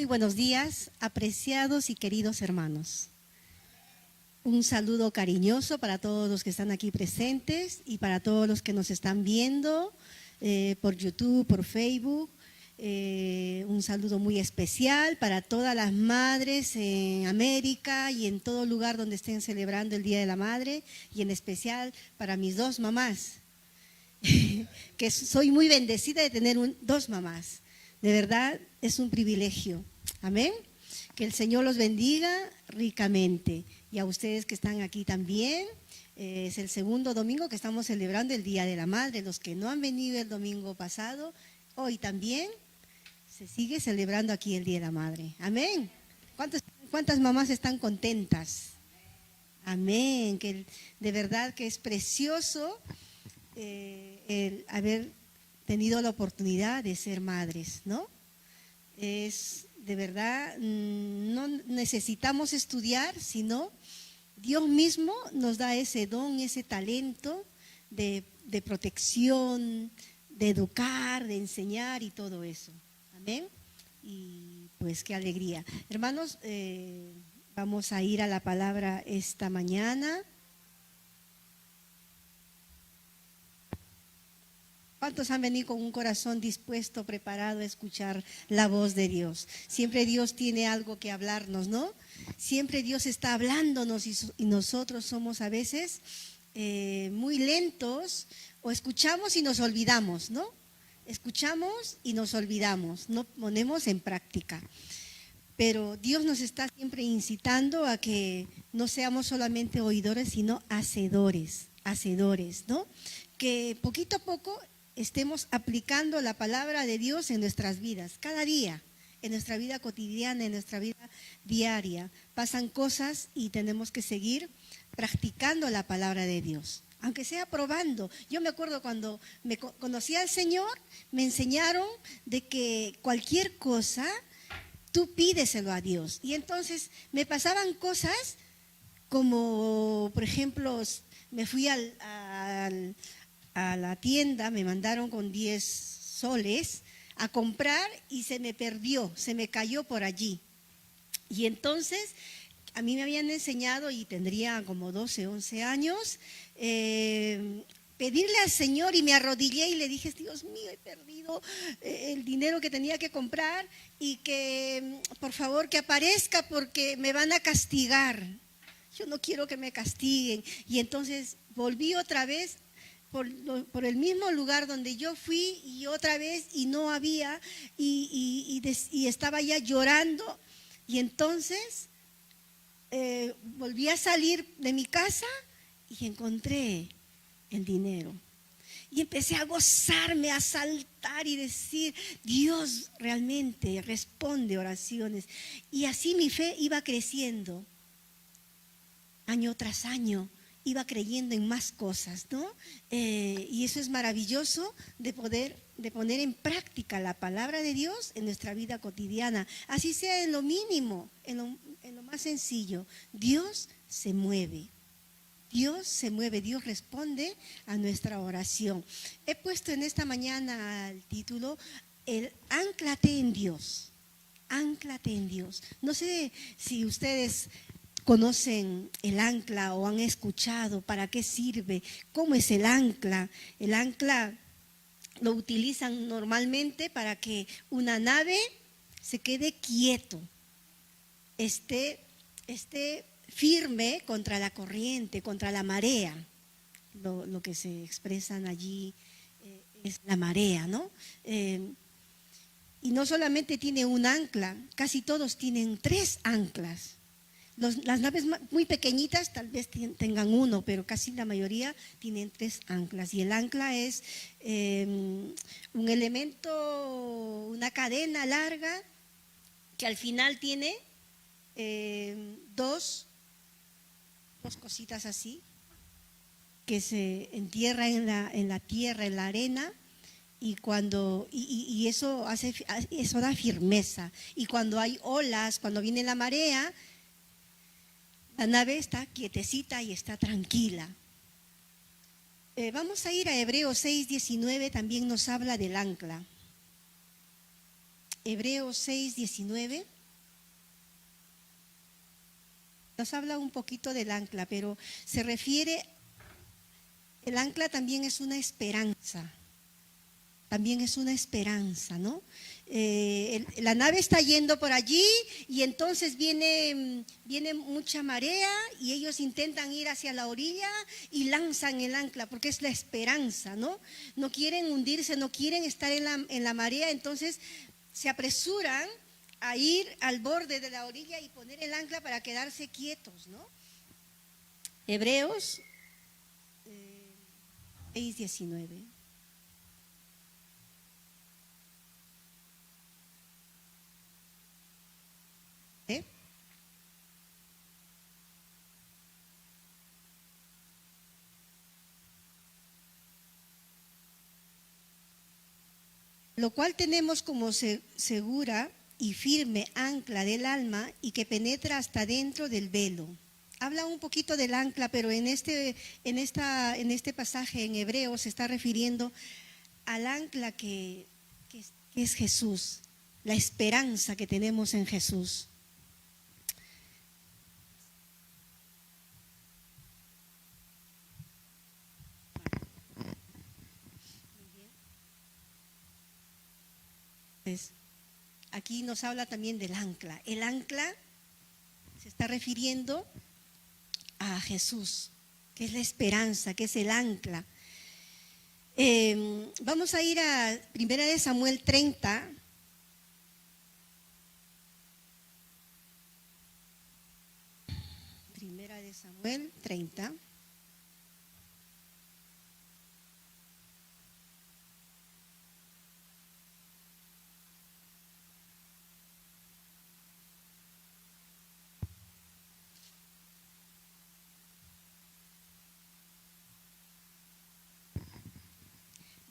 Muy buenos días, apreciados y queridos hermanos. Un saludo cariñoso para todos los que están aquí presentes y para todos los que nos están viendo por YouTube, por Facebook. Un saludo muy especial para todas las madres en América y en todo lugar donde estén celebrando el Día de la Madre, y en especial para mis dos mamás, que soy muy bendecida de tener dos mamás. De verdad, es un privilegio. Amén. Que el Señor los bendiga ricamente. Y a ustedes que están aquí también. Es el segundo domingo que estamos celebrando el Día de la Madre. Los que no han venido el domingo pasado, hoy también se sigue celebrando aquí el Día de la Madre. Amén. ¿Cuántas mamás están contentas? Amén. Que de verdad que es precioso el haber tenido la oportunidad de ser madres, ¿no? Es de verdad, no necesitamos estudiar, sino Dios mismo nos da ese don, ese talento de protección, de educar, de enseñar y todo eso. Amén. Y pues qué alegría. Hermanos, vamos a ir a la palabra esta mañana. ¿Cuántos han venido con un corazón dispuesto, preparado a escuchar la voz de Dios? Siempre Dios tiene algo que hablarnos, ¿no? Siempre Dios está hablándonos y nosotros somos a veces muy lentos, o escuchamos y nos olvidamos, ¿no? Escuchamos y nos olvidamos, no ponemos en práctica. Pero Dios nos está siempre incitando a que no seamos solamente oidores, sino hacedores, ¿no? Que poquito a poco estemos aplicando la palabra de Dios en nuestras vidas, cada día, en nuestra vida cotidiana, en nuestra vida diaria. Pasan cosas y tenemos que seguir practicando la palabra de Dios, aunque sea probando. Yo me acuerdo cuando me conocí al Señor, me enseñaron de que cualquier cosa, tú pídeselo a Dios. Y entonces me pasaban cosas como, por ejemplo, me fui a la tienda, me mandaron con 10 soles a comprar y se me perdió, se me cayó por allí. Y entonces a mí me habían enseñado, y tendría como 12, 11 años, pedirle al Señor, y me arrodillé y le dije: Dios mío, he perdido el dinero que tenía que comprar, y que por favor que aparezca porque me van a castigar. Yo no quiero que me castiguen. Y entonces volví otra vez por el mismo lugar donde yo fui, y otra vez, y no había, y estaba ya llorando. Y entonces volví a salir de mi casa y encontré el dinero. Y empecé a gozarme, a saltar y decir: Dios realmente responde oraciones. Y así mi fe iba creciendo, año tras año. Iba creyendo en más cosas, ¿no? Y eso es maravilloso de poner en práctica la palabra de Dios en nuestra vida cotidiana, así sea en lo mínimo, en lo más sencillo. Dios se mueve, Dios responde a nuestra oración. He puesto en esta mañana el título: el ánclate en Dios. Ánclate en Dios. No sé si ustedes conocen el ancla o han escuchado para qué sirve, cómo es el ancla. El ancla lo utilizan normalmente para que una nave se quede quieto, esté firme contra la corriente, contra la marea. Lo que se expresan allí es la marea, ¿no? Y no solamente tiene un ancla, casi todos tienen 3 anclas. Las naves muy pequeñitas tal vez tengan uno, pero casi la mayoría tienen 3 anclas. Y el ancla es un elemento, una cadena larga que al final tiene dos cositas así, que se entierra en la tierra, en la arena. Y eso da firmeza. Y cuando hay olas, cuando viene la marea, la nave está quietecita y está tranquila. Vamos a ir a Hebreos 6:19, también nos habla del ancla. Hebreos 6:19 nos habla un poquito del ancla, pero se refiere, el ancla también es una esperanza. También es una esperanza, ¿no? La nave está yendo por allí y entonces viene mucha marea y ellos intentan ir hacia la orilla y lanzan el ancla porque es la esperanza, ¿no? No quieren hundirse, no quieren estar en la marea, entonces se apresuran a ir al borde de la orilla y poner el ancla para quedarse quietos, ¿no? Hebreos 6:19. Lo cual tenemos como segura y firme ancla del alma y que penetra hasta dentro del velo. Habla un poquito del ancla, pero en este pasaje en Hebreos se está refiriendo al ancla que es Jesús, la esperanza que tenemos en Jesús. Aquí nos habla también del ancla. El ancla se está refiriendo a Jesús, que es la esperanza, que es el ancla. Vamos a ir a 1 Samuel 30. Primera de Samuel 30.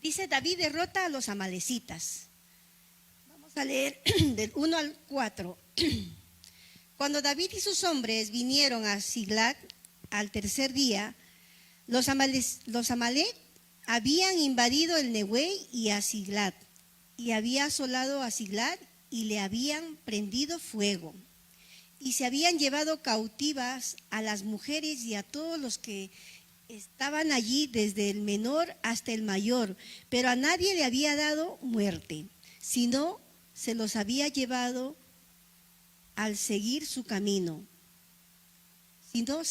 Dice: David derrota a los amalecitas. Vamos a leer del 1 al 4. Cuando David y sus hombres vinieron a Siglag al tercer día, los Amalec habían invadido el Nehuey y a Siglag, y había asolado a Siglag y le habían prendido fuego. Y se habían llevado cautivas a las mujeres y a todos los que estaban allí, desde el menor hasta el mayor, pero a nadie le había dado muerte, sino se los había llevado al seguir su camino. Vino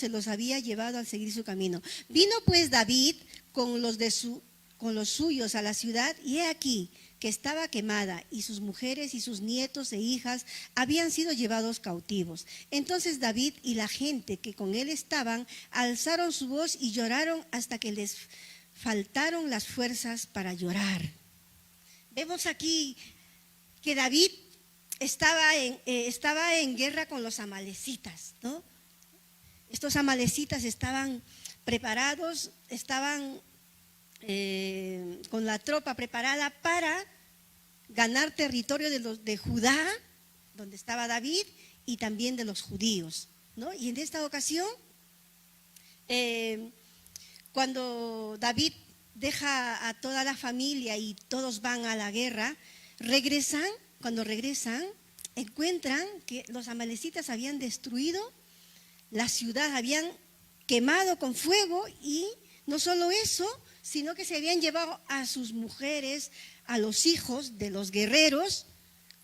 pues David con los suyos a la ciudad, y he aquí que estaba quemada, y sus mujeres y sus nietos e hijas habían sido llevados cautivos. Entonces David y la gente que con él estaban alzaron su voz y lloraron hasta que les faltaron las fuerzas para llorar. Vemos aquí que David estaba en guerra con los amalecitas, ¿no? Estos amalecitas estaban preparados, estaban con la tropa preparada para ganar territorio de Judá, donde estaba David, y también de los judíos, ¿no? Y en esta ocasión, cuando David deja a toda la familia y todos van a la guerra, cuando regresan, encuentran que los amalecitas habían destruido la ciudad, habían quemado con fuego, y no solo eso, sino que se habían llevado a sus mujeres, a los hijos de los guerreros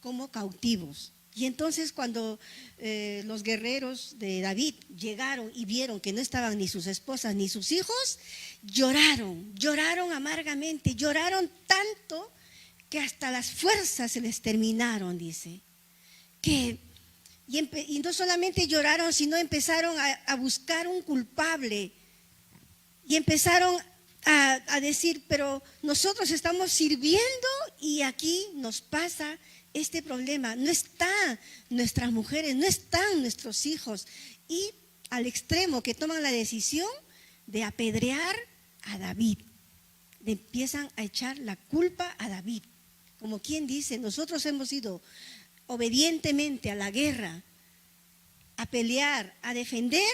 como cautivos. Y entonces cuando los guerreros de David llegaron y vieron que no estaban ni sus esposas ni sus hijos, lloraron amargamente, lloraron tanto que hasta las fuerzas se les terminaron, dice. Y no solamente lloraron, sino empezaron a buscar un culpable y empezaron a decir: pero nosotros estamos sirviendo y aquí nos pasa este problema, no están nuestras mujeres, no están nuestros hijos, y al extremo que toman la decisión de apedrear a David, le empiezan a echar la culpa a David, como quien dice: nosotros hemos ido obedientemente a la guerra, a pelear, a defender,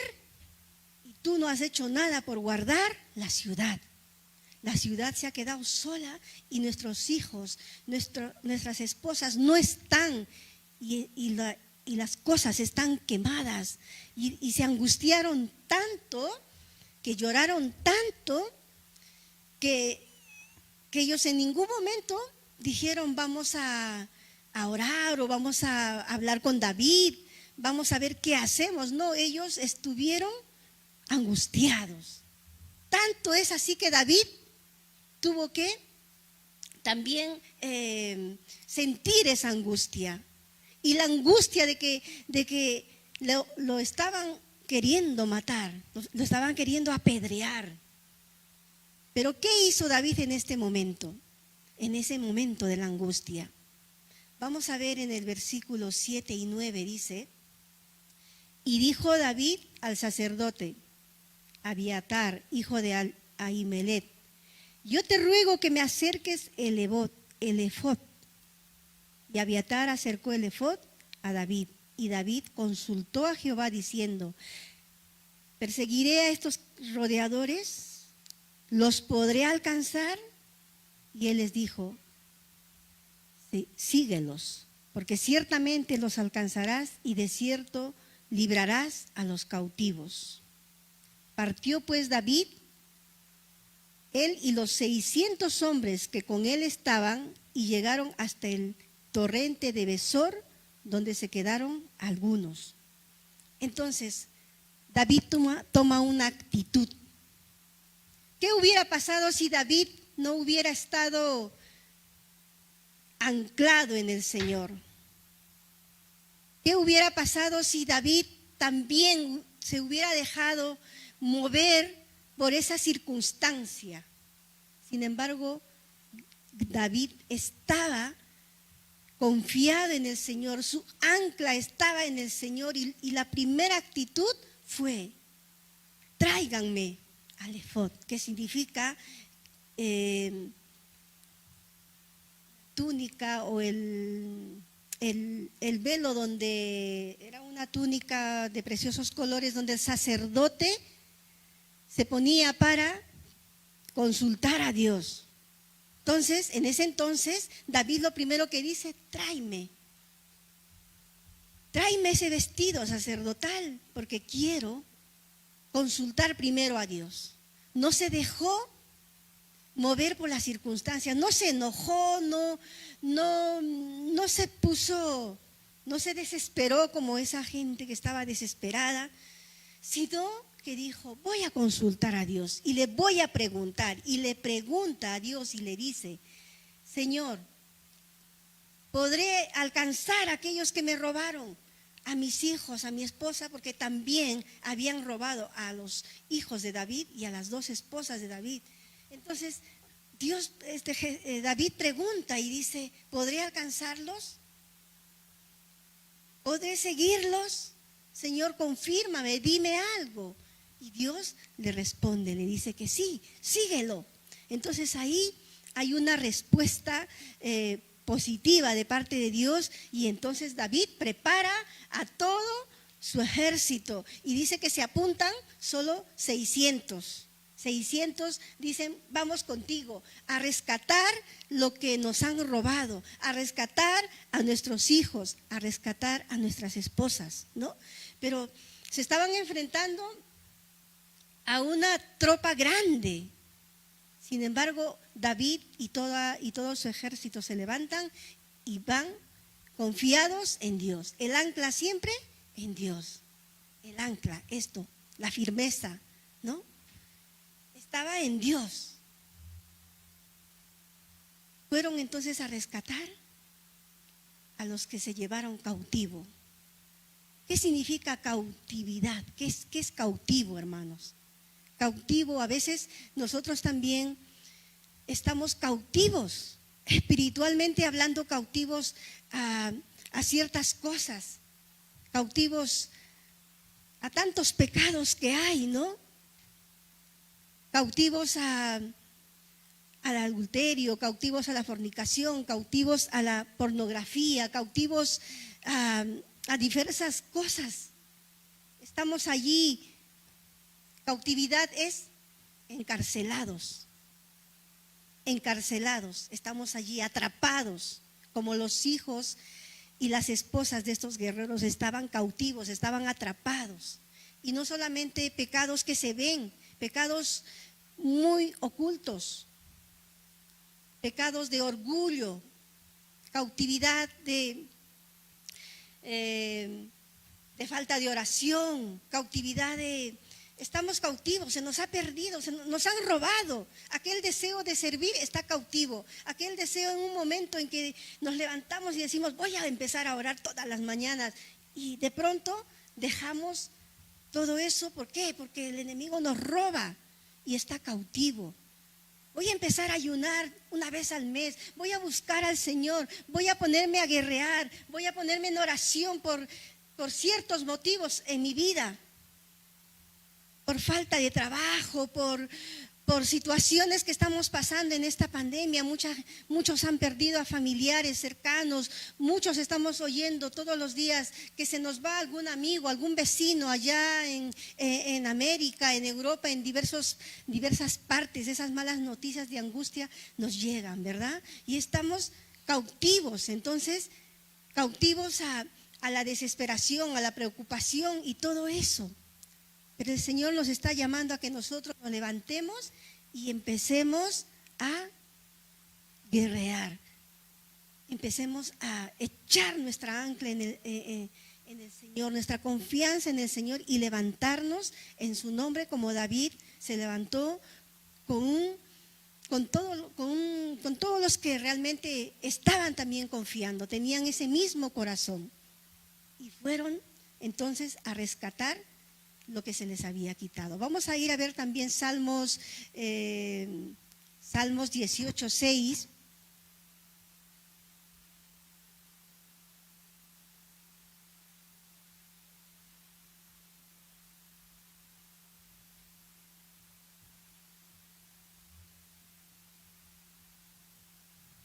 y tú no has hecho nada por guardar la ciudad. La ciudad se ha quedado sola y nuestros hijos, nuestras esposas no están. Y las cosas están quemadas. Y se angustiaron tanto, que lloraron tanto, que ellos en ningún momento dijeron vamos a orar o vamos a hablar con David, vamos a ver qué hacemos. No, ellos estuvieron angustiados. Tanto es así que David tuvo que también sentir esa angustia. Y la angustia de que lo estaban queriendo matar, lo estaban queriendo apedrear. Pero ¿qué hizo David en este momento? En ese momento de la angustia. Vamos a ver en el versículo 7 y 9, dice: y dijo David al sacerdote Abiatar, hijo de Ahimelech: yo te ruego que me acerques el efod. Y Abiatar acercó el efod a David. Y David consultó a Jehová diciendo: ¿perseguiré a estos rodeadores? ¿Los podré alcanzar? Y él les dijo: sí, síguelos, porque ciertamente los alcanzarás y de cierto librarás a los cautivos. Partió pues David, él y los 600 hombres que con él estaban, y llegaron hasta el torrente de Besor, donde se quedaron algunos. Entonces, David toma una actitud. ¿Qué hubiera pasado si David no hubiera estado anclado en el Señor? ¿Qué hubiera pasado si David también se hubiera dejado mover por esa circunstancia? Sin embargo, David estaba confiado en el Señor, su ancla estaba en el Señor, y la primera actitud fue: tráiganme al efod, que significa túnica o el velo, donde era una túnica de preciosos colores, donde el sacerdote se ponía para consultar a Dios. Entonces, en ese entonces, David lo primero que dice: tráeme ese vestido sacerdotal, porque quiero consultar primero a Dios. No se dejó mover por las circunstancias, no se enojó, no se puso, no se desesperó como esa gente que estaba desesperada, sino que dijo: voy a consultar a Dios y le voy a preguntar. Y le pregunta a Dios y le dice: Señor, ¿podré alcanzar a aquellos que me robaron? A mis hijos, a mi esposa, porque también habían robado a los hijos de David y a las 2 esposas de David. Entonces, David pregunta y dice: ¿podré alcanzarlos? ¿Podré seguirlos? Señor, confírmame, dime algo. Y Dios le responde, le dice que sí, síguelo. Entonces ahí hay una respuesta positiva de parte de Dios, y entonces David prepara a todo su ejército y dice que se apuntan solo 600. 600 dicen: vamos contigo a rescatar lo que nos han robado, a rescatar a nuestros hijos, a rescatar a nuestras esposas, ¿no? Pero se estaban enfrentando a una tropa grande. Sin embargo, David y todo su ejército se levantan y van confiados en Dios. El ancla siempre en Dios. El ancla, la firmeza, ¿no? Estaba en Dios. Fueron entonces a rescatar a los que se llevaron cautivo. ¿Qué significa cautividad? ¿Qué es cautivo, hermanos? Cautivo, a veces nosotros también estamos cautivos, espiritualmente hablando, cautivos a ciertas cosas, cautivos a tantos pecados que hay, ¿no? Cautivos al adulterio, cautivos a la fornicación, cautivos a la pornografía, cautivos a diversas cosas. Estamos allí. Cautividad es encarcelados, estamos allí atrapados como los hijos y las esposas de estos guerreros estaban cautivos, estaban atrapados. Y no solamente pecados que se ven, pecados muy ocultos, pecados de orgullo, cautividad de falta de oración, cautividad de... Estamos cautivos, se nos ha perdido, nos han robado. Aquel deseo de servir está cautivo. Aquel deseo en un momento en que nos levantamos y decimos, voy a empezar a orar todas las mañanas. Y de pronto dejamos todo eso. ¿Por qué? Porque el enemigo nos roba y está cautivo. Voy a empezar a ayunar una vez al mes. Voy a buscar al Señor. Voy a ponerme a guerrear. Voy a ponerme en oración por ciertos motivos en mi vida. Por falta de trabajo, por situaciones que estamos pasando en esta pandemia. Muchos han perdido a familiares cercanos. Muchos estamos oyendo todos los días que se nos va algún amigo, algún vecino allá en América, en Europa, en diversas partes. Esas malas noticias de angustia nos llegan, ¿verdad? Y estamos cautivos, entonces, cautivos a la desesperación, a la preocupación y todo eso. Pero el Señor nos está llamando a que nosotros nos levantemos y empecemos a guerrear. Empecemos a echar nuestra ancla en el Señor, nuestra confianza en el Señor y levantarnos en su nombre como David se levantó con todos los que realmente estaban también confiando, tenían ese mismo corazón y fueron entonces a rescatar lo que se les había quitado. Vamos a ir a ver también Salmos 18:6.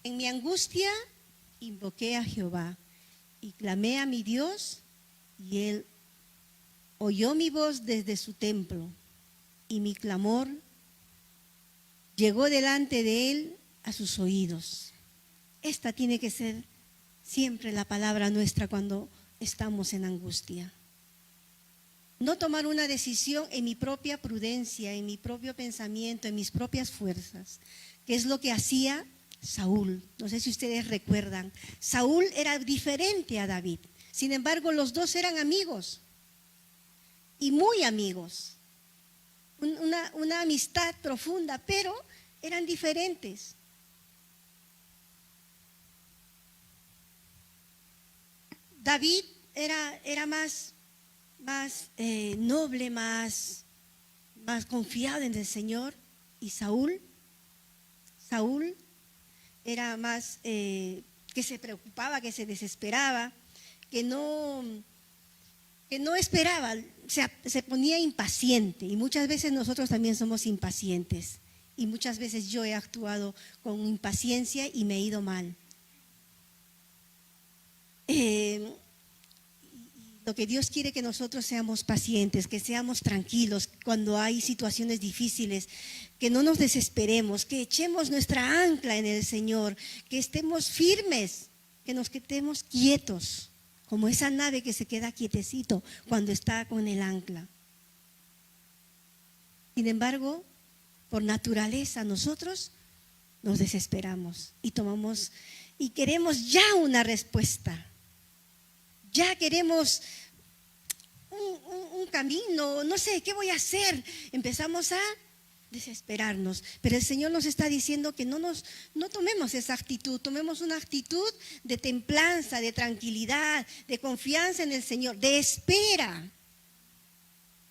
En mi angustia invoqué a Jehová y clamé a mi Dios y Él oyó mi voz desde su templo y mi clamor llegó delante de Él a sus oídos. Esta tiene que ser siempre la palabra nuestra cuando estamos en angustia. No tomar una decisión en mi propia prudencia, en mi propio pensamiento, en mis propias fuerzas, que es lo que hacía Saúl. No sé si ustedes recuerdan. Saúl era diferente a David. Sin embargo, los dos eran amigos. Y muy amigos, una amistad profunda, pero eran diferentes. David era más noble, más confiado en el Señor, y Saúl era más que se preocupaba, que se desesperaba, que no esperaba, se ponía impaciente. Y muchas veces nosotros también somos impacientes. Y muchas veces yo he actuado con impaciencia y me he ido mal. Lo que Dios quiere que nosotros seamos pacientes, que seamos tranquilos cuando hay situaciones difíciles, que no nos desesperemos, que echemos nuestra ancla en el Señor, que estemos firmes, que nos quedemos quietos. Como esa nave que se queda quietecito cuando está con el ancla. Sin embargo, por naturaleza nosotros nos desesperamos y queremos ya una respuesta. Ya queremos un camino, no sé, ¿qué voy a hacer? Empezamos a desesperarnos, pero el Señor nos está diciendo que no tomemos esa actitud, tomemos una actitud de templanza, de tranquilidad, de confianza en el Señor, de espera.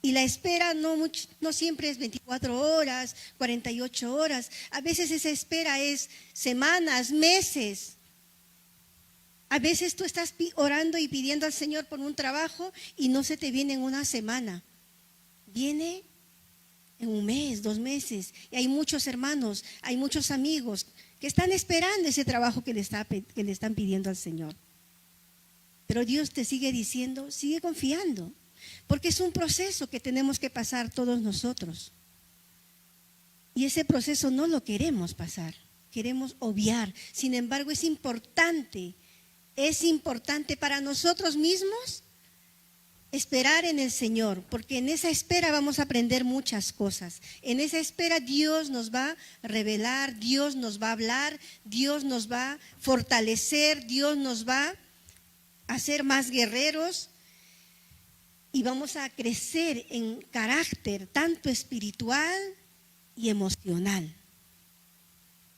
Y la espera no siempre es 24 horas, 48 horas, a veces esa espera es semanas, meses. A veces tú estás orando y pidiendo al Señor por un trabajo y no se te viene en una semana, viene en un mes, 2 meses. Y hay muchos hermanos, hay muchos amigos que están esperando ese trabajo que le están pidiendo al Señor. Pero Dios te sigue diciendo, sigue confiando, porque es un proceso que tenemos que pasar todos nosotros. Y ese proceso no lo queremos pasar, queremos obviar. Sin embargo, es importante es importante para nosotros mismos esperar en el Señor, porque en esa espera vamos a aprender muchas cosas. En esa espera Dios nos va a revelar, Dios nos va a hablar, Dios nos va a fortalecer, Dios nos va a hacer más guerreros y vamos a crecer en carácter tanto espiritual y emocional.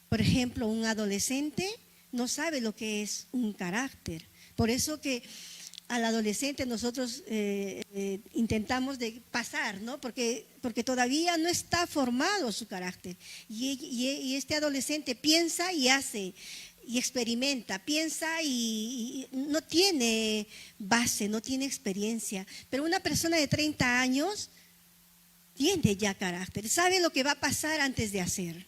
Por ejemplo, un adolescente no sabe lo que es un carácter. Por eso que al adolescente nosotros intentamos de pasar, ¿no? Porque todavía no está formado su carácter. Y este adolescente piensa y hace y experimenta, piensa y no tiene base, no tiene experiencia. Pero una persona de 30 años tiene ya carácter, sabe lo que va a pasar antes de hacer.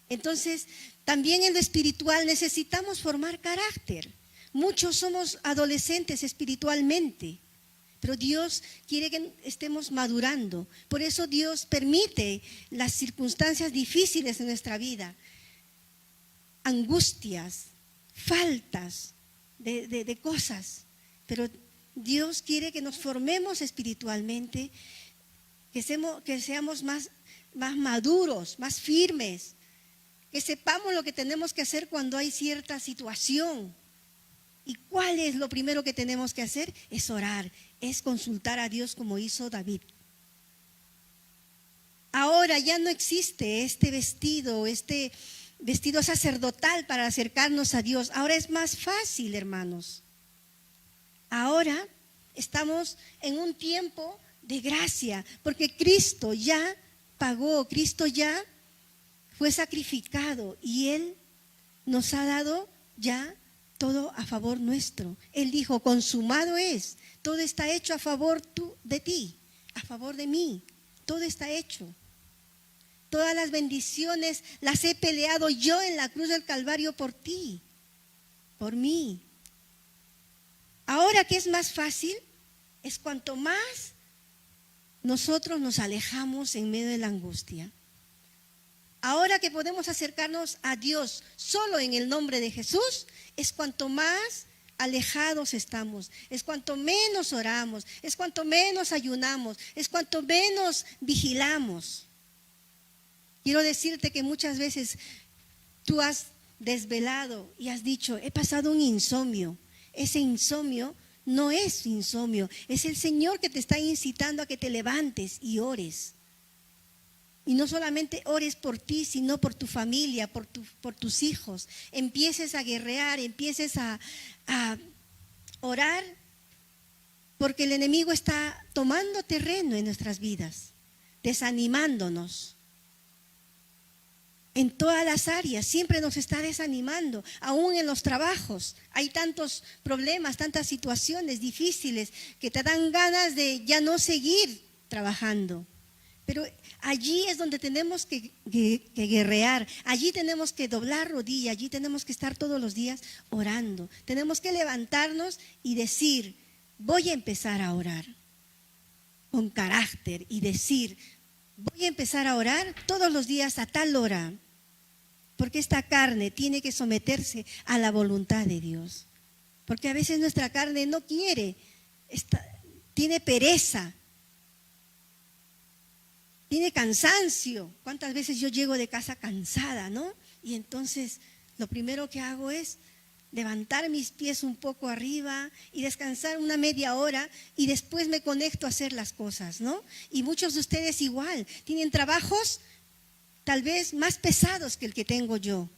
Entonces, también en lo espiritual necesitamos formar carácter. Muchos somos adolescentes espiritualmente, pero Dios quiere que estemos madurando. Por eso Dios permite las circunstancias difíciles en nuestra vida, angustias, faltas de cosas. Pero Dios quiere que nos formemos espiritualmente, que seamos más maduros, más firmes, que sepamos lo que tenemos que hacer cuando hay cierta situación. ¿Y cuál es lo primero que tenemos que hacer? Es orar, es consultar a Dios como hizo David. Ahora ya no existe este vestido sacerdotal para acercarnos a Dios. Ahora es más fácil, hermanos. Ahora estamos en un tiempo de gracia, porque Cristo ya pagó, Cristo ya fue sacrificado y Él nos ha dado ya todo a favor nuestro. Él dijo, consumado es, todo está hecho a favor de ti, a favor de mí, todo está hecho. Todas las bendiciones las he peleado yo en la cruz del Calvario por ti, por mí. Ahora que es más fácil, es cuanto más nosotros nos alejamos en medio de la angustia. Ahora que podemos acercarnos a Dios solo en el nombre de Jesús, es cuanto más alejados estamos, es cuanto menos oramos, es cuanto menos ayunamos, es cuanto menos vigilamos. Quiero decirte que muchas veces tú has desvelado y has dicho, he pasado un insomnio. Ese insomnio no es insomnio, es el Señor que te está incitando a que te levantes y ores. Y no solamente ores por ti, sino por tu familia, por tus hijos. Empieces a guerrear, empieces a orar, porque el enemigo está tomando terreno en nuestras vidas, desanimándonos. En todas las áreas, siempre nos está desanimando, aún en los trabajos. Hay tantos problemas, tantas situaciones difíciles que te dan ganas de ya no seguir trabajando. Pero allí es donde tenemos que guerrear, allí tenemos que doblar rodilla, allí tenemos que estar todos los días orando. Tenemos que levantarnos y decir, voy a empezar a orar con carácter y decir, voy a empezar a orar todos los días a tal hora, porque esta carne tiene que someterse a la voluntad de Dios. Porque a veces nuestra carne no quiere, tiene pereza. Tiene cansancio. ¿Cuántas veces yo llego de casa cansada, no? Y entonces lo primero que hago es levantar mis pies un poco arriba y descansar una media hora y después me conecto a hacer las cosas, ¿no? Y muchos de ustedes igual, tienen trabajos tal vez más pesados que el que tengo yo.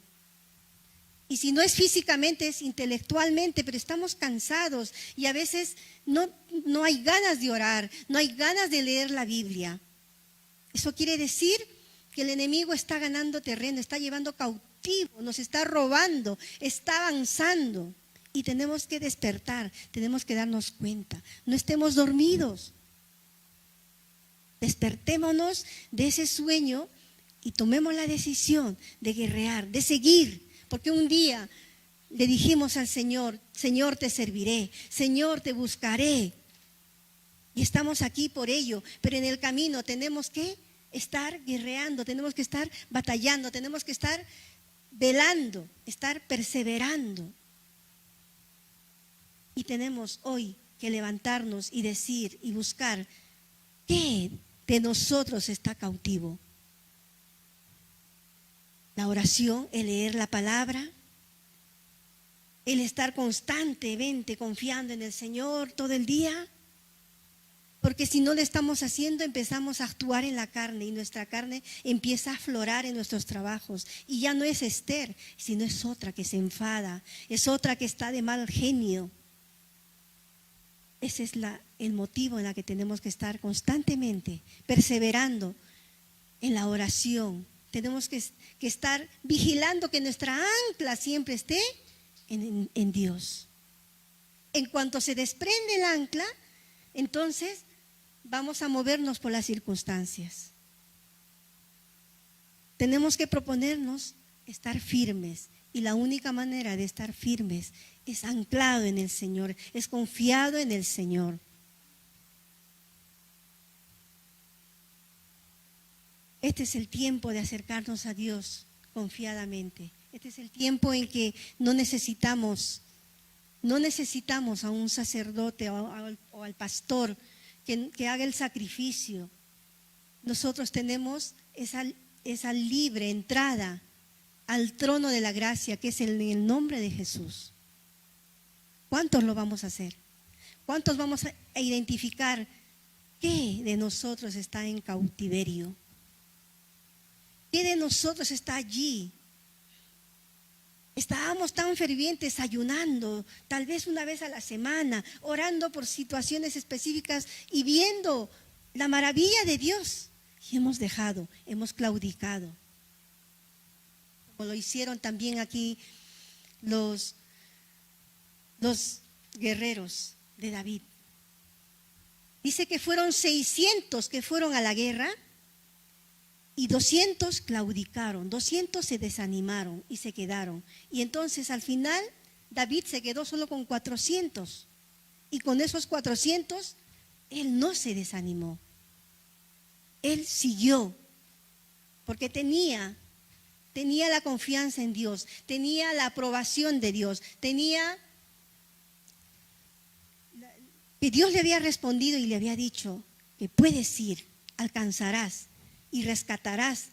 Y si no es físicamente, es intelectualmente, pero estamos cansados y a veces no hay ganas de orar, no hay ganas de leer la Biblia. Eso quiere decir que el enemigo está ganando terreno, está llevando cautivo, nos está robando, está avanzando. Y tenemos que despertar, tenemos que darnos cuenta. No estemos dormidos. Despertémonos de ese sueño y tomemos la decisión de guerrear, de seguir. Porque un día le dijimos al Señor, Señor, te serviré, Señor, te buscaré. Y estamos aquí por ello, pero en el camino tenemos que estar guerreando, tenemos que estar batallando, tenemos que estar velando, estar perseverando. tenemos hoy que levantarnos y decir y buscar qué de nosotros está cautivo. La oración, el leer la palabra, el estar constantemente confiando en el Señor todo el día. Porque si no lo estamos haciendo, empezamos a actuar en la carne y nuestra carne empieza a aflorar en nuestros trabajos. Y ya no es Esther, sino es otra que se enfada, es otra que está de mal genio. Ese es el motivo en el que tenemos que estar constantemente perseverando en la oración. Tenemos que estar vigilando que nuestra ancla siempre esté en Dios. En cuanto se desprende el ancla, entonces vamos a movernos por las circunstancias. Tenemos que proponernos estar firmes. Y la única manera de estar firmes es anclado en el Señor, es confiado en el Señor. Este es el tiempo de acercarnos a Dios confiadamente. Este es el tiempo en que no necesitamos a un sacerdote o al pastor que haga el sacrificio. Nosotros tenemos esa libre entrada al trono de la gracia, que es en el nombre de Jesús. ¿Cuántos lo vamos a hacer? ¿Cuántos vamos a identificar qué de nosotros está en cautiverio? ¿Qué de nosotros está allí? Estábamos tan fervientes ayunando, tal vez una vez a la semana, orando por situaciones específicas y viendo la maravilla de Dios. Y hemos claudicado. Como lo hicieron también aquí los guerreros de David. Dice que fueron 600 que fueron a la guerra y 200 claudicaron, 200 se desanimaron y se quedaron. Y entonces al final David se quedó solo con 400 y con esos 400 él no se desanimó. Él siguió porque tenía la confianza en Dios, tenía la aprobación de Dios, tenía que Dios le había respondido y le había dicho que puedes ir, alcanzarás y rescatarás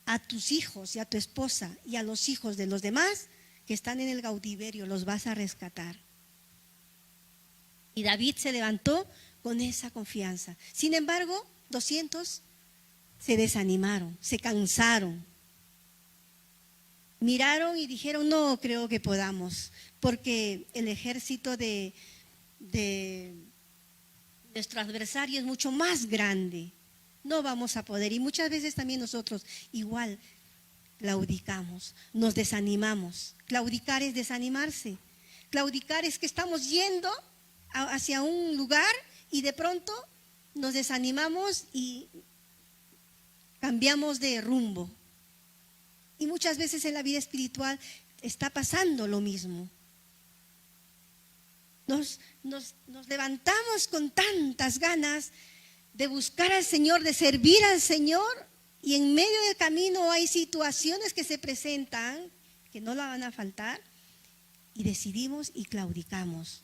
a tus hijos y a tu esposa y a los hijos de los demás que están en el cautiverio, los vas a rescatar. Y David se levantó con esa confianza. Sin embargo, 200 se desanimaron, se cansaron. Miraron y dijeron, no creo que podamos, porque el ejército de nuestro adversario es mucho más grande. No vamos a poder. Y muchas veces también nosotros igual claudicamos, nos desanimamos. Claudicar es desanimarse. Claudicar es que estamos yendo hacia un lugar y de pronto nos desanimamos y cambiamos de rumbo. Y muchas veces en la vida espiritual está pasando lo mismo. Nos levantamos con tantas ganas de buscar al Señor, de servir al Señor, y en medio del camino hay situaciones que se presentan, que no la van a faltar, y decidimos y claudicamos.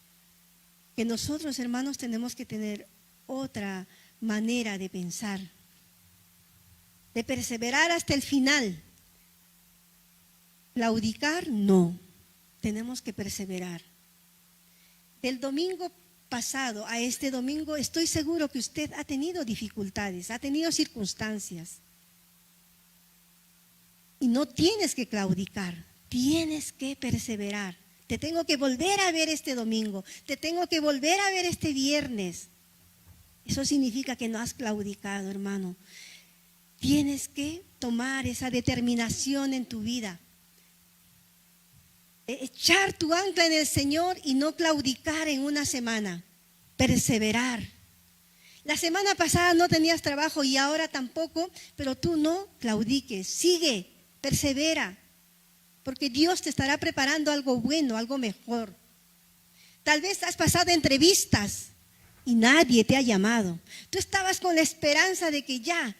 Que nosotros, hermanos, tenemos que tener otra manera de pensar, de perseverar hasta el final. Claudicar, no, tenemos que perseverar. Del domingo pasado a este domingo, estoy seguro que usted ha tenido dificultades, ha tenido circunstancias. Y no tienes que claudicar, tienes que perseverar. Te tengo que volver a ver este domingo, te tengo que volver a ver este viernes. Eso significa que no has claudicado, hermano. Tienes que tomar esa determinación en tu vida. Echar tu ancla en el Señor y no claudicar en una semana. Perseverar. La semana pasada no tenías trabajo y ahora tampoco, pero tú no claudiques. Sigue, persevera. Porque Dios te estará preparando algo bueno, algo mejor. Tal vez has pasado entrevistas y nadie te ha llamado. Tú estabas con la esperanza de que ya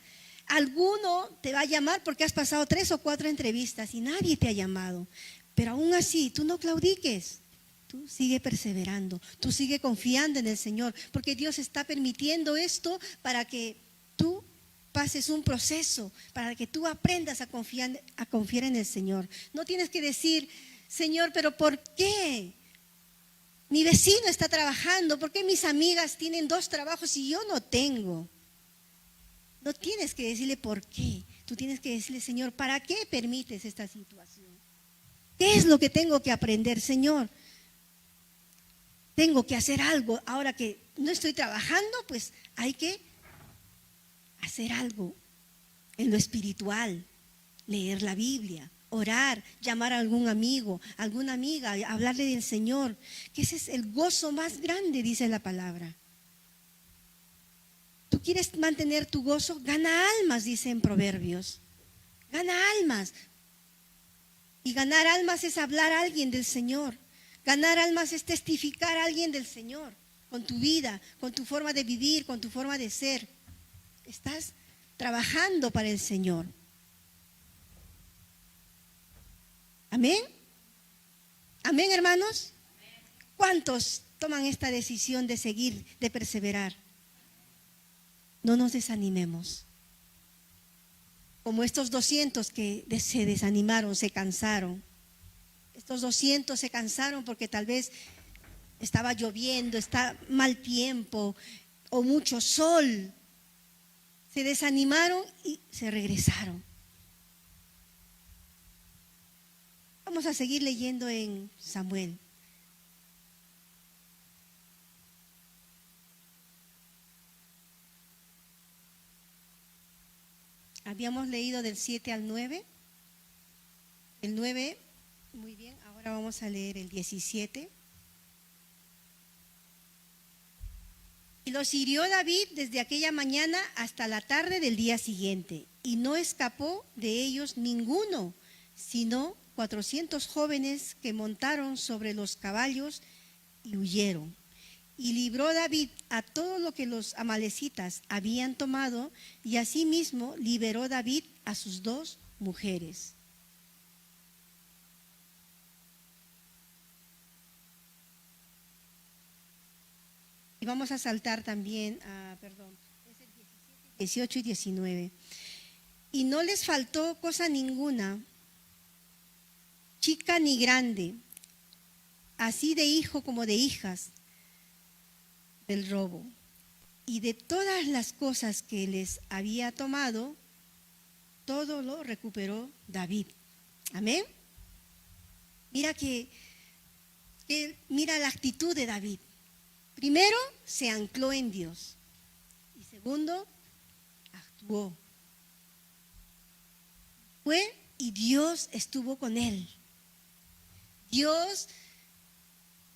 alguno te va a llamar porque has pasado 3 o 4 entrevistas y nadie te ha llamado. Pero aún así, tú no claudiques. tú sigue perseverando, tú sigue confiando en el Señor, porque Dios está permitiendo esto para que tú pases un proceso, para que tú aprendas a confiar en el Señor. No tienes que decir, Señor, pero ¿por qué? Mi vecino está trabajando, ¿por qué mis amigas tienen 2 trabajos y yo no tengo? No tienes que decirle por qué, tú tienes que decirle, Señor, ¿para qué permites esta situación? ¿Qué es lo que tengo que aprender, Señor? Tengo que hacer algo, ahora que no estoy trabajando, pues hay que hacer algo en lo espiritual, leer la Biblia, orar, llamar a algún amigo, alguna amiga, hablarle del Señor, que ese es el gozo más grande, dice la palabra. ¿Tú quieres mantener tu gozo? Gana almas, dice en Proverbios. Gana almas. Y ganar almas es hablar a alguien del Señor. Ganar almas es testificar a alguien del Señor, con tu vida, con tu forma de vivir, con tu forma de ser. Estás trabajando para el Señor. Amén. Amén, hermanos. ¿Cuántos toman esta decisión de seguir, de perseverar? No nos desanimemos. Como estos 200 que se desanimaron, se cansaron. Estos 200 se cansaron porque tal vez estaba lloviendo, está mal tiempo o mucho sol. Se desanimaron y se regresaron. Vamos a seguir leyendo en Samuel. Habíamos leído del 7 al 9. El 9, muy bien, ahora vamos a leer el 17. Y los hirió David desde aquella mañana hasta la tarde del día siguiente, y no escapó de ellos ninguno, sino 400 jóvenes que montaron sobre los caballos y huyeron. Y libró David a todo lo que los amalecitas habían tomado, y asimismo liberó David a sus 2 mujeres. Y vamos a saltar también a, es el 18 y 19. Y no les faltó cosa ninguna, chica ni grande, así de hijo como de hijas, del robo. Y de todas las cosas que les había tomado, todo lo recuperó David. Amén. Mira mira la actitud de David. Primero, se ancló en Dios. Y segundo, actuó. Fue y Dios estuvo con él. Dios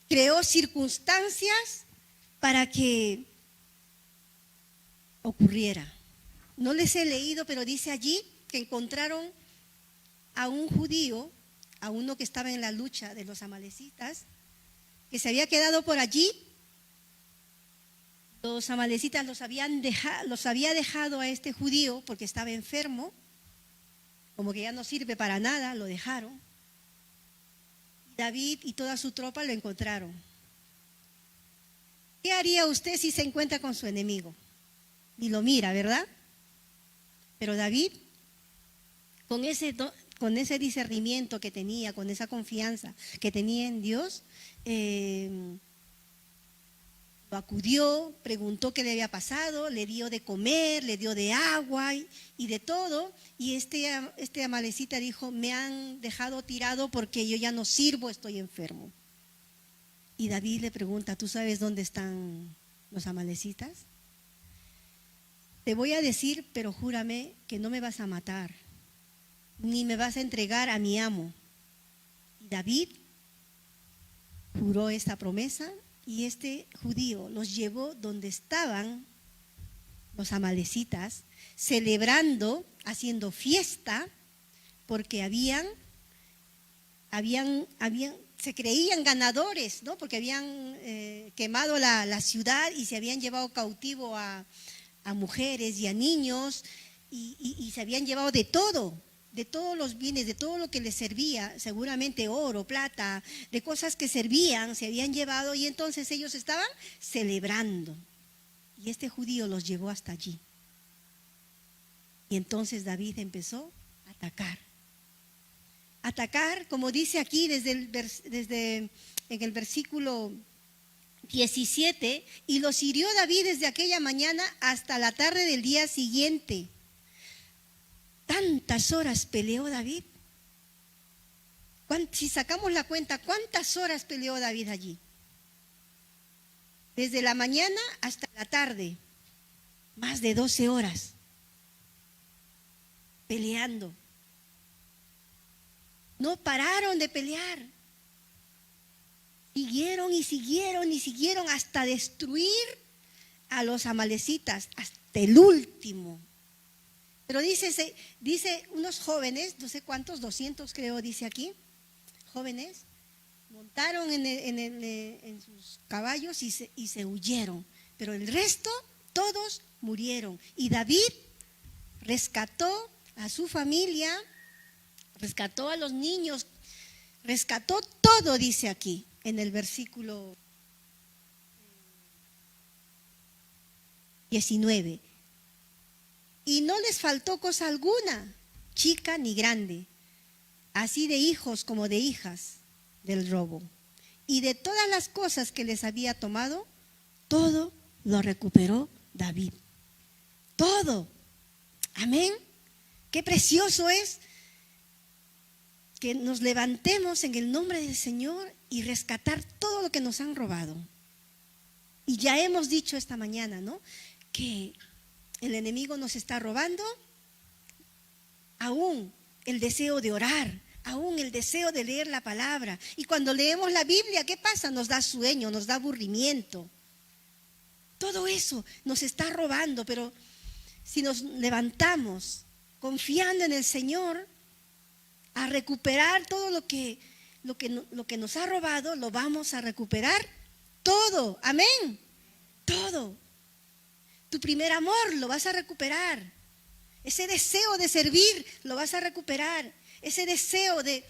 creó circunstancias para que ocurriera. No les he leído, pero dice allí que encontraron a un judío, a uno que estaba en la lucha de los amalecitas, que se había quedado por allí. Los amalecitas los había dejado a este judío porque estaba enfermo, como que ya no sirve para nada, lo dejaron. David y toda su tropa lo encontraron. ¿Qué haría usted si se encuentra con su enemigo? Ni lo mira, ¿verdad? Pero David, con ese discernimiento que tenía, con esa confianza que tenía en Dios, lo acudió, preguntó qué le había pasado, le dio de comer, le dio de agua y de todo. Y este amalecita dijo, me han dejado tirado porque yo ya no sirvo, estoy enfermo. Y David le pregunta, ¿tú sabes dónde están los amalecitas? Te voy a decir, pero júrame que no me vas a matar, ni me vas a entregar a mi amo. Y David juró esta promesa y este judío los llevó donde estaban los amalecitas, celebrando, haciendo fiesta, porque se creían ganadores, ¿no? Porque habían quemado la ciudad y se habían llevado cautivo a mujeres y a niños y se habían llevado de todo. de todos los bienes, de todo lo que les servía, seguramente oro, plata, de cosas que servían, se habían llevado, y entonces ellos estaban celebrando. Y este judío los llevó hasta allí. Y entonces David empezó a atacar, como dice aquí desde en el versículo 17, y los hirió David desde aquella mañana hasta la tarde del día siguiente. Tantas horas peleó David. Si sacamos la cuenta, ¿cuántas horas peleó David allí? Desde la mañana hasta la tarde, más de 12 horas peleando. No pararon de pelear. Siguieron y siguieron y siguieron hasta destruir a los amalecitas, hasta el último. Pero dice unos jóvenes, no sé cuántos, 200 creo, dice aquí, jóvenes, montaron en sus caballos y se huyeron. Pero el resto, todos murieron. Y David rescató a su familia, rescató a los niños, rescató todo, dice aquí, en el versículo 19. Y no les faltó cosa alguna, chica ni grande, así de hijos como de hijas del robo. Y de todas las cosas que les había tomado, todo lo recuperó David. Todo. Amén. Qué precioso es que nos levantemos en el nombre del Señor y rescatar todo lo que nos han robado. Y ya hemos dicho esta mañana, ¿no?, que el enemigo nos está robando aún el deseo de orar, aún el deseo de leer la palabra. Y cuando leemos la Biblia, ¿qué pasa? Nos da sueño, nos da aburrimiento. Todo eso nos está robando, pero si nos levantamos confiando en el Señor a recuperar todo lo que nos ha robado, lo vamos a recuperar todo. Amén. Todo. Tu primer amor lo vas a recuperar. Ese deseo de servir lo vas a recuperar. Ese deseo de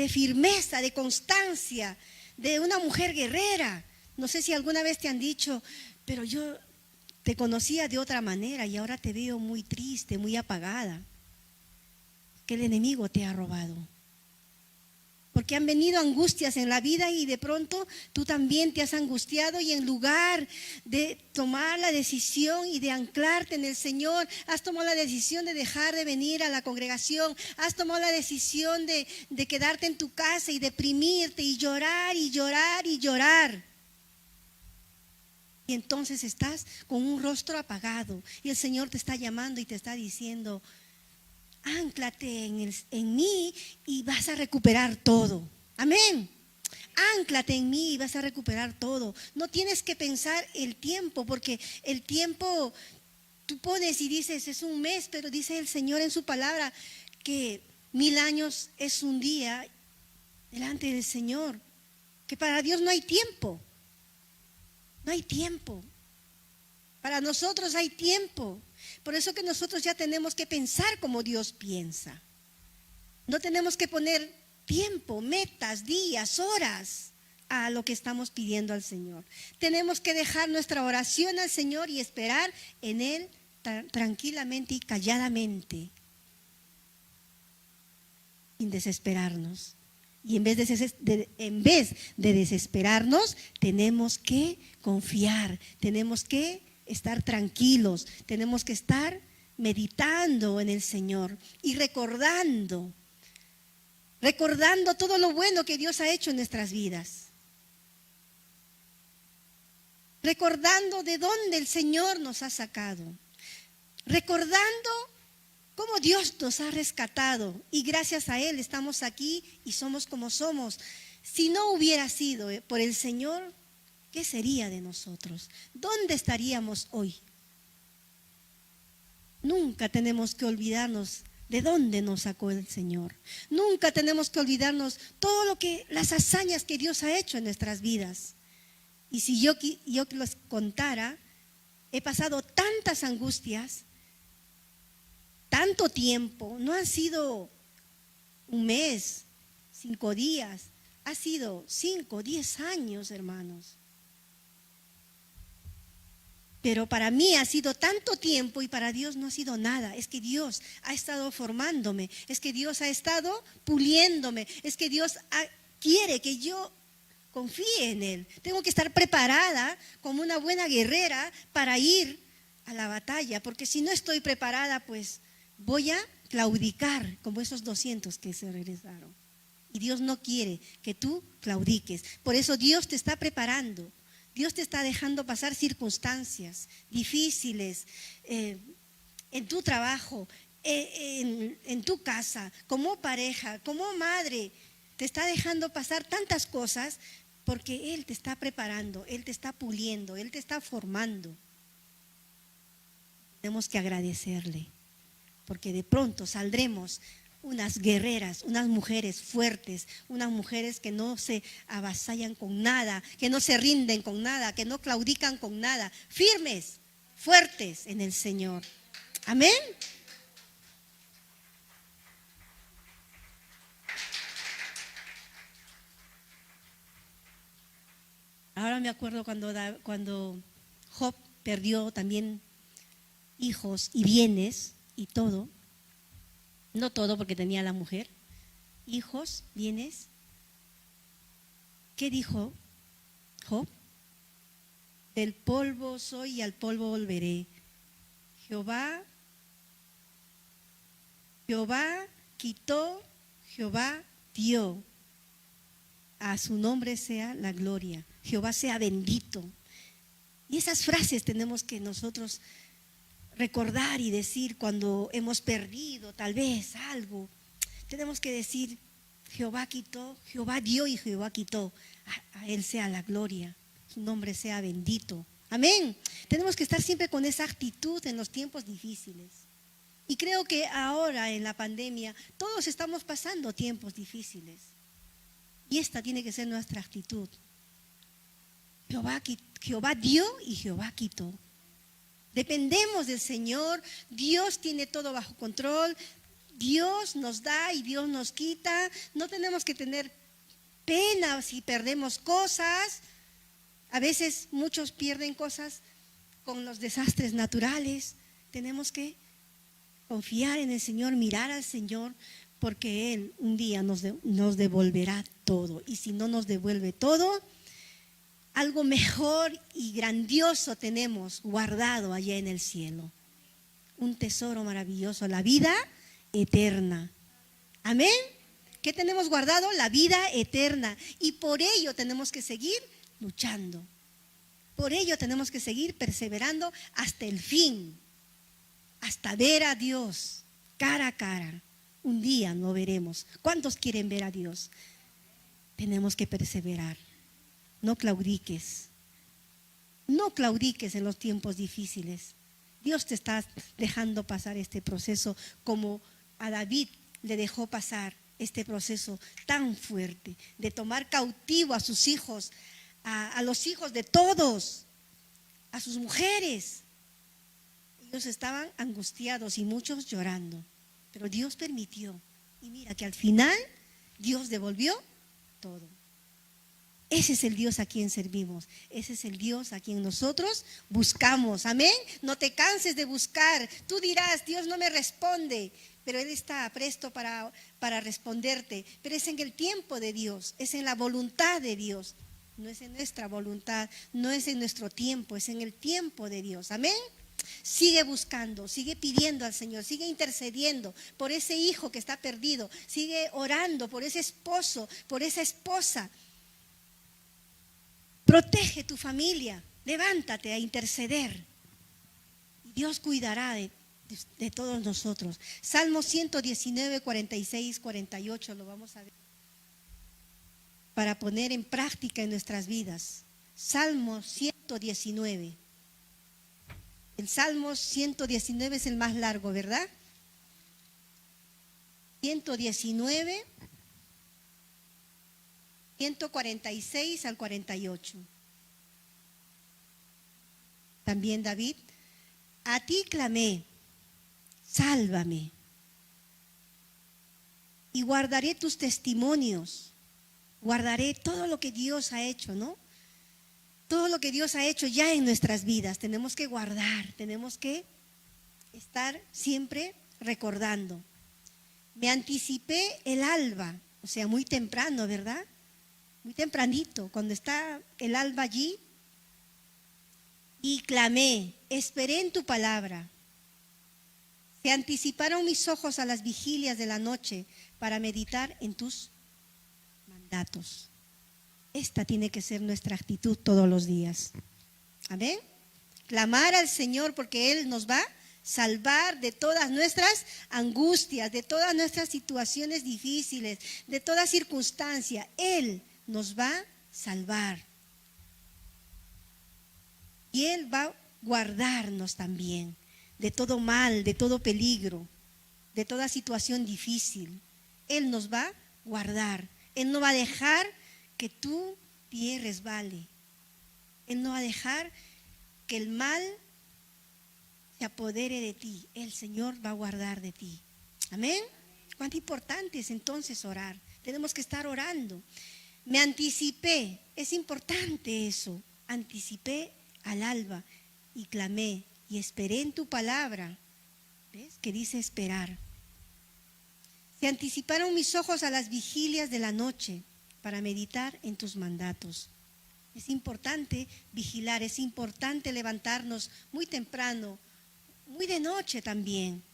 firmeza, de constancia, de una mujer guerrera. No sé si alguna vez te han dicho, pero yo te conocía de otra manera y ahora te veo muy triste, muy apagada. Que el enemigo te ha robado. Porque han venido angustias en la vida y de pronto tú también te has angustiado, y en lugar de tomar la decisión y de anclarte en el Señor, has tomado la decisión de dejar de venir a la congregación, has tomado la decisión de quedarte en tu casa y deprimirte y llorar y llorar y llorar. Y entonces estás con un rostro apagado y el Señor te está llamando y te está diciendo: ánclate en mí y vas a recuperar todo. Amén. Ánclate en mí y vas a recuperar todo. No tienes que pensar el tiempo, porque el tiempo tú pones y dices es un mes, pero dice el Señor en su palabra que 1000 años es un día delante del Señor. Que para Dios no hay tiempo. No hay tiempo. Para nosotros hay tiempo. Por eso que nosotros ya tenemos que pensar como Dios piensa. No tenemos que poner tiempo, metas, días, horas a lo que estamos pidiendo al Señor. Tenemos que dejar nuestra oración al Señor y esperar en Él tranquilamente y calladamente, sin desesperarnos. Y en vez de desesperarnos, tenemos que confiar, tenemos que estar tranquilos, tenemos que estar meditando en el Señor y recordando todo lo bueno que Dios ha hecho en nuestras vidas. Recordando de dónde el Señor nos ha sacado. Recordando cómo Dios nos ha rescatado y gracias a Él estamos aquí y somos como somos. Si no hubiera sido por el Señor, ¿qué sería de nosotros? ¿Dónde estaríamos hoy? Nunca tenemos que olvidarnos de dónde nos sacó el Señor. Nunca tenemos que olvidarnos las hazañas que Dios ha hecho en nuestras vidas. Y si yo les contara, he pasado tantas angustias, tanto tiempo, no han sido un mes, 5 días, ha sido 5, 10 años, hermanos. Pero para mí ha sido tanto tiempo y para Dios no ha sido nada. Es que Dios ha estado formándome, es que Dios ha estado puliéndome, es que Dios quiere que yo confíe en Él. Tengo que estar preparada como una buena guerrera para ir a la batalla, porque si no estoy preparada, pues voy a claudicar como esos 200 que se regresaron. Y Dios no quiere que tú claudiques. Por eso Dios te está preparando. Dios te está dejando pasar circunstancias difíciles en tu trabajo, en tu casa, como pareja, como madre. Te está dejando pasar tantas cosas porque Él te está preparando, Él te está puliendo, Él te está formando. Tenemos que agradecerle, porque de pronto saldremos unas guerreras, unas mujeres fuertes, unas mujeres que no se avasallan con nada, que no se rinden con nada, que no claudican con nada, firmes, fuertes en el Señor. Amén. Ahora me acuerdo cuando Job perdió también hijos y bienes y todo. No todo porque tenía a la mujer, hijos, bienes. ¿Qué dijo Job? Del polvo soy y al polvo volveré. Jehová quitó, Jehová dio. A su nombre sea la gloria. Jehová sea bendito. Y esas frases tenemos que nosotros recordar y decir cuando hemos perdido tal vez algo. Tenemos que decir, Jehová quitó, Jehová dio y Jehová quitó. A Él sea la gloria, su nombre sea bendito. Amén. Tenemos que estar siempre con esa actitud en los tiempos difíciles. Y creo que ahora en la pandemia todos estamos pasando tiempos difíciles. Y esta tiene que ser nuestra actitud. Jehová dio y Jehová quitó. Dependemos del Señor, Dios tiene todo bajo control, Dios nos da y Dios nos quita. No tenemos que tener pena si perdemos cosas. A veces muchos pierden cosas con los desastres naturales. Tenemos que confiar en el Señor, mirar al Señor, porque Él un día nos devolverá todo. Y si no nos devuelve todo, algo mejor y grandioso tenemos guardado allá en el cielo. Un tesoro maravilloso, la vida eterna. Amén. ¿Qué tenemos guardado? La vida eterna. Y por ello tenemos que seguir luchando. Por ello tenemos que seguir perseverando hasta el fin. Hasta ver a Dios cara a cara. Un día lo veremos. ¿Cuántos quieren ver a Dios? Tenemos que perseverar. No claudiques. No claudiques en los tiempos difíciles. Dios te está dejando pasar este proceso como a David le dejó pasar este proceso tan fuerte de tomar cautivo a sus hijos, a los hijos de todos, a sus mujeres. Ellos estaban angustiados y muchos llorando, pero Dios permitió. Y mira que al final Dios devolvió todo. Ese es el Dios a quien servimos. Ese es el Dios a quien nosotros buscamos. Amén. No te canses de buscar. Tú dirás, Dios no me responde, pero Él está presto para responderte. Pero es en el tiempo de Dios, es en la voluntad de Dios. No es en nuestra voluntad, no es en nuestro tiempo, es en el tiempo de Dios. Amén. Sigue buscando, sigue pidiendo al Señor, sigue intercediendo por ese hijo que está perdido, sigue orando por ese esposo, por esa esposa. Protege tu familia, levántate a interceder. Dios cuidará de todos nosotros. Salmo 119, 46, 48, lo vamos a ver para poner en práctica en nuestras vidas. Salmo 119. El Salmo 119 es el más largo, ¿verdad? 119, 146 al 48. También David, a ti clamé, sálvame. Y guardaré tus testimonios, guardaré todo lo que Dios ha hecho, ¿no? Todo lo que Dios ha hecho ya en nuestras vidas, tenemos que guardar, tenemos que estar siempre recordando. Me anticipé el alba, o sea, muy temprano, ¿verdad? Muy tempranito, cuando está el alba allí, y clamé, esperé en tu palabra. Se anticiparon mis ojos a las vigilias de la noche para meditar en tus mandatos. Esta tiene que ser nuestra actitud todos los días. Amén. Clamar al Señor porque Él nos va a salvar de todas nuestras angustias, de todas nuestras situaciones difíciles, de toda circunstancia. Él nos va a salvar. Y Él va a guardarnos también de todo mal, de todo peligro, de toda situación difícil. Él nos va a guardar. Él no va a dejar que tu pie resbale. Él no va a dejar que el mal se apodere de ti. El Señor va a guardar de ti. Amén. Cuán importante es entonces orar. Tenemos que estar orando. Me anticipé. Es importante eso. Anticipé al alba y clamé y esperé en tu palabra. ¿Ves? Que dice esperar. Se anticiparon mis ojos a las vigilias de la noche para meditar en tus mandatos. Es importante vigilar, es importante levantarnos muy temprano, muy de noche también,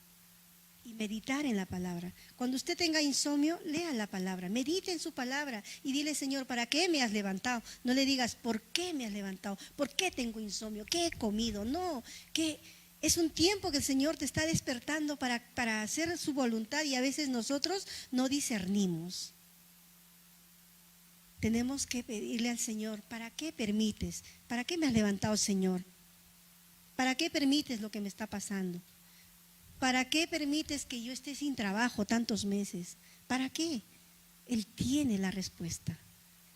y meditar en la palabra. Cuando usted tenga insomnio, lea la palabra, medite en su palabra y dile, Señor, ¿para qué me has levantado? No le digas, ¿por qué me has levantado? ¿Por qué tengo insomnio? ¿Qué he comido? No, que es un tiempo que el Señor te está despertando para hacer su voluntad y a veces nosotros no discernimos. Tenemos que pedirle al Señor, ¿para qué permites? ¿Para qué me has levantado, Señor? ¿Para qué permites lo que me está pasando? ¿Para qué permites que yo esté sin trabajo tantos meses? ¿Para qué? Él tiene la respuesta.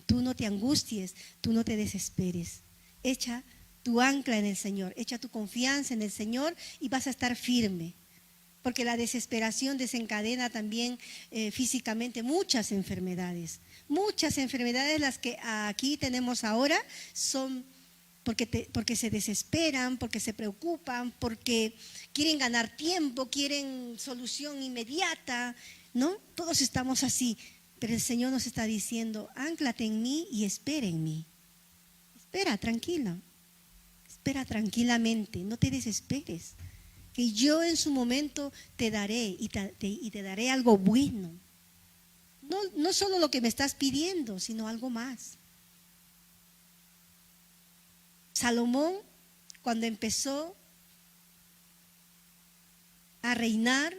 Tú no te angusties, tú no te desesperes. Echa tu ancla en el Señor, echa tu confianza en el Señor y vas a estar firme. Porque la desesperación desencadena también físicamente muchas enfermedades. Muchas enfermedades las que aquí tenemos ahora son porque se desesperan, porque se preocupan, porque quieren ganar tiempo, quieren solución inmediata, ¿no? Todos estamos así, pero el Señor nos está diciendo, ánclate en mí y espera en mí. Espera, tranquila, espera tranquilamente, no te desesperes, que yo en su momento te daré y te daré algo bueno. No solo lo que me estás pidiendo, sino algo más. Salomón, cuando empezó a reinar,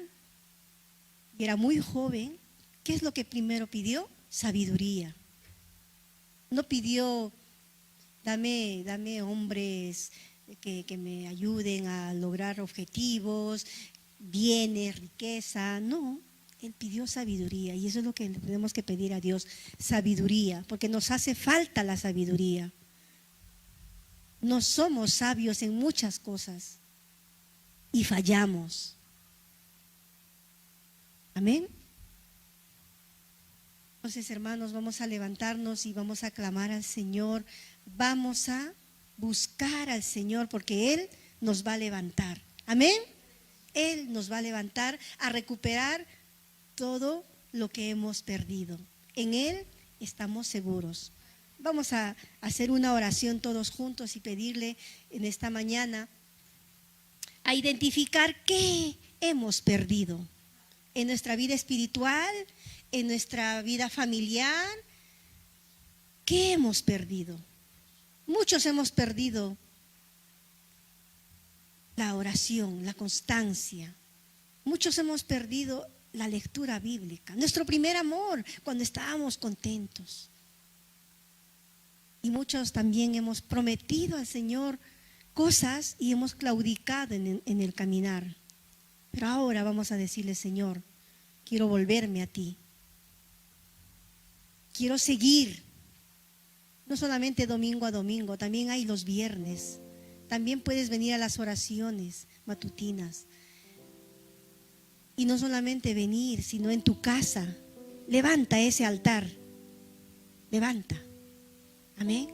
y era muy joven, ¿qué es lo que primero pidió? Sabiduría. No pidió, dame hombres que me ayuden a lograr objetivos, bienes, riqueza. No, él pidió sabiduría y eso es lo que tenemos que pedir a Dios, sabiduría, porque nos hace falta la sabiduría. No somos sabios en muchas cosas y fallamos. Amén. Entonces, hermanos, vamos a levantarnos y vamos a clamar al Señor. Vamos a buscar al Señor porque Él nos va a levantar. Amén. Él nos va a levantar a recuperar todo lo que hemos perdido. En Él estamos seguros. Vamos a hacer una oración todos juntos y pedirle en esta mañana a identificar qué hemos perdido en nuestra vida espiritual, en nuestra vida familiar. ¿Qué hemos perdido? Muchos hemos perdido la oración, la constancia. Muchos hemos perdido la lectura bíblica, nuestro primer amor cuando estábamos contentos. Y muchos también hemos prometido al Señor cosas y hemos claudicado en el caminar. Pero ahora vamos a decirle, Señor, quiero volverme a ti. Quiero seguir, no solamente domingo a domingo, también hay los viernes. También puedes venir a las oraciones matutinas. Y no solamente venir, sino en tu casa. Levanta ese altar. Levanta. Amén.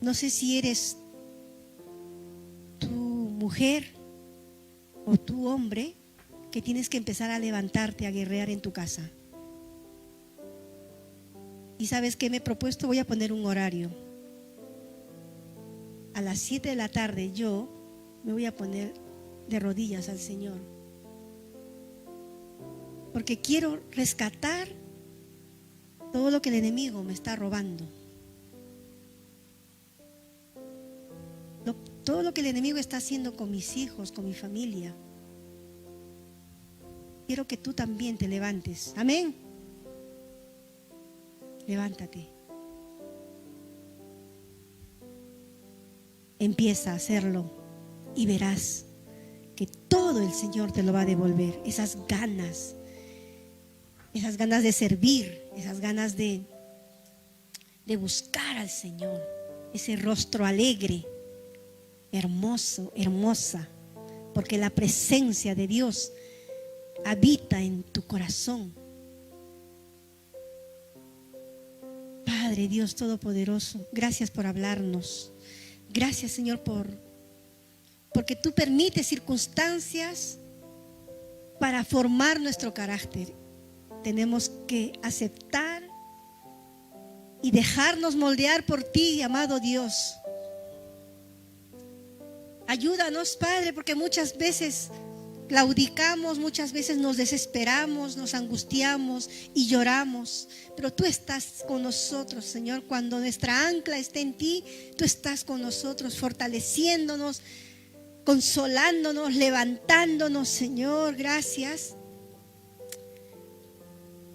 No sé si eres tu mujer o tu hombre que tienes que empezar a levantarte, a guerrear en tu casa. Y ¿sabes qué me he propuesto? Voy a poner un horario. A las 7 de la tarde yo me voy a poner de rodillas al Señor. Porque quiero rescatar todo lo que el enemigo me está robando. Todo lo que el enemigo está haciendo con mis hijos, con mi familia. Quiero que tú también te levantes. Amén. Levántate. Empieza a hacerlo y verás que todo el Señor te lo va a devolver. Esas ganas de servir, esas ganas de buscar al Señor, ese rostro alegre, hermoso, hermosa, porque la presencia de Dios habita en tu corazón. Padre Dios Todopoderoso, gracias por hablarnos. Gracias, Señor, porque tú permites circunstancias para formar nuestro carácter. Tenemos que aceptar y dejarnos moldear por ti, amado Dios. Ayúdanos, Padre, porque muchas veces claudicamos, muchas veces nos desesperamos, nos angustiamos y lloramos. Pero tú estás con nosotros, Señor. Cuando nuestra ancla esté en ti, tú estás con nosotros, fortaleciéndonos, consolándonos, levantándonos, Señor. Gracias.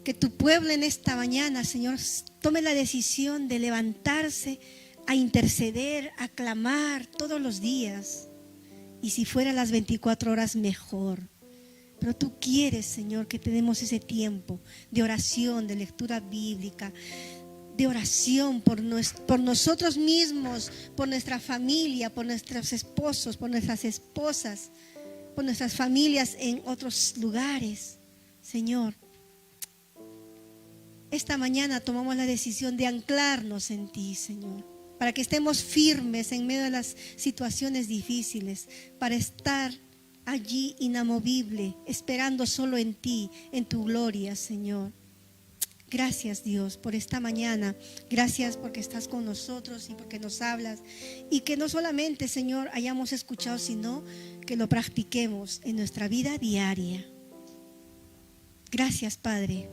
Que tu pueblo en esta mañana, Señor, tome la decisión de levantarse a interceder, a clamar todos los días. Y si fuera las 24 horas, mejor. Pero tú quieres, Señor, que tenemos ese tiempo de oración, de lectura bíblica, de oración por nosotros mismos, por nuestra familia, por nuestros esposos, por nuestras esposas, por nuestras familias en otros lugares. Señor, esta mañana tomamos la decisión de anclarnos en ti, Señor, para que estemos firmes en medio de las situaciones difíciles, para estar allí inamovible, esperando solo en ti, en tu gloria, Señor. Gracias, Dios, por esta mañana. Gracias porque estás con nosotros y porque nos hablas. Y que no solamente, Señor, hayamos escuchado, sino que lo practiquemos en nuestra vida diaria. Gracias, Padre,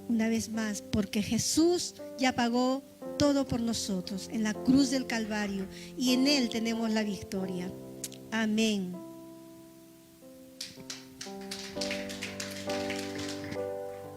una vez más, porque Jesús ya pagó todo por nosotros en la cruz del Calvario y en Él tenemos la victoria. Amén.